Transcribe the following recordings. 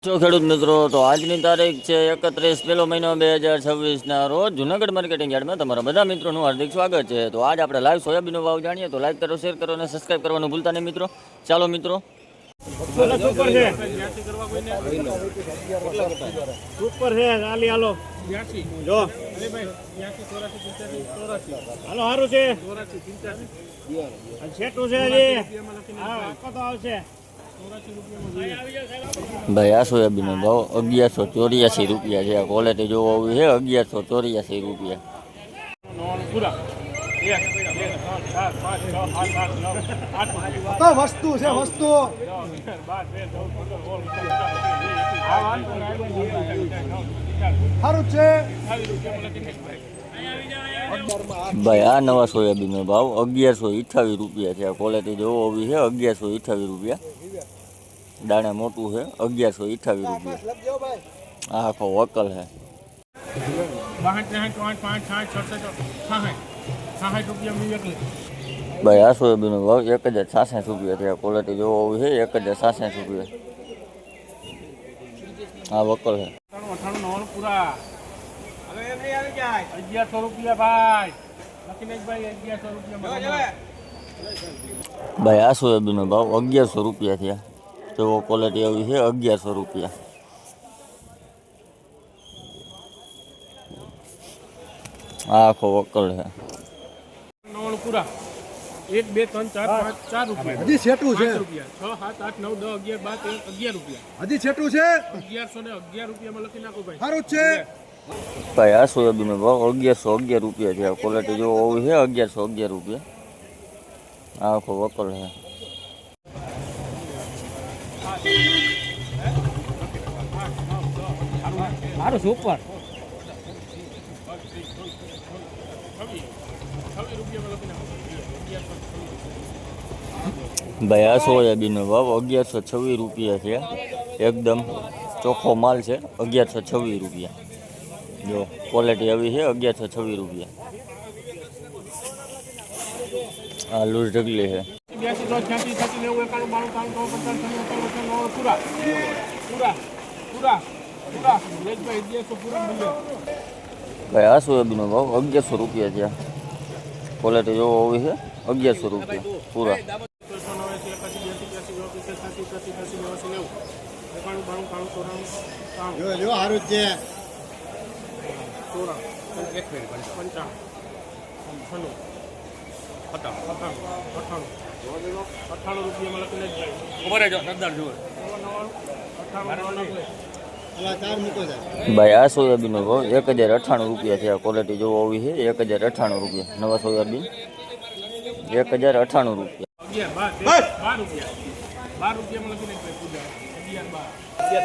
જો ખેડૂત મિત્રો, તો આજની તારીખ છે 31 પહેલો મહિનો 2026ના રોજ જુનાગઢ માર્કેટિંગ યાર્ડમાં તમારા બધા મિત્રોનું હાર્દિક સ્વાગત છે। તો આજ આપણે લાઈવ સોયાબીનનો ભાવ જાણીએ, તો લાઈક કરો, શેર કરો અને સબસ્ક્રાઈબ કરવાનું ભૂલતા નહીં મિત્રો। ચાલો મિત્રો, સુપર છે આલી હાલો જો હાલો હારું છે છેટું છે હજી હા આખો તો આવશે ભાઈ આ સોયાબીનનો ભાવ 1184 રૂપિયા છે। આ ક્વોલિટી જોવા આવી છે 1184 રૂપિયા। વસ્તુ છે વસ્તુ સારું છે ભાઈ આ નવા સોયાબીનનો ભાવ 1128 રૂપિયા છે। આ ક્વોલિટી જોવા આવી છે 1128 રૂપિયા। દાણા મોટું છે 1128 રૂપિયા। આ આખો વકલ છે ભાઈ આ સોયાબીનનો ભાવ 1066 રૂપિયા છે। આ ક્વોલિટી જોવા આવી છે 1066 રૂપિયા। આ વકલ છે પૂરા 1100 રૂપિયા ભાઈ ભાઈ 1100 રૂપિયા ભાઈ આ સોયાબીનનો ભાવ 1100 રૂપિયા થયા। જેવો ક્વોલિટી આવી છે 1100 રૂપિયા। આ આખો વકલ છે પૂરા 1 2 3 4 5 4 રૂપિયા હજી છેટું છે 6 7 8 9 10 11 12 13 11 રૂપિયા હજી છેટું છે 1100 ને 11 રૂપિયામાં લખી નાખો ભાઈ સારું છે ભાઈ આ સોયાબીનનો ભાવ 1111 રૂપિયા છે। આ ક્વોલિટી જો આવી છે 1111 રૂપિયા। આ આખો વકલ છે સારું સુપર ભાઈ આ સોયાબીનનો ભાવ 1126 રૂપિયા છે। એકદમ ચોખ્ખો માલ છે 1126 રૂપિયા। જો ક્વોલિટી આવી છે 1126 રૂપિયા। આ લૂઝ ઢગલી છે ભાઈ આ સોયાબીનનો ભાવ 1100 રૂપિયા છે। ક્વોલિટી જોવો આવી છે 1100 રૂપિયા પૂરા। સારું છે ભાઈ આ સોયાબીનનો ભાવ 1098 રૂપિયા છે। આ ક્વોલિટી જોવો આવી છે 1098 રૂપિયા। નવા સોયાબીન 1098 રૂપિયા।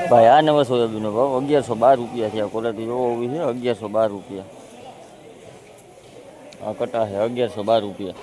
ભાઈ આ નવા સોયાબીનનો ભાવ 1112 રૂપિયા છે। આ ક્વોલિટી જોવો આવી છે 1112 રૂપિયા। આ કટા છે 1112 રૂપિયા।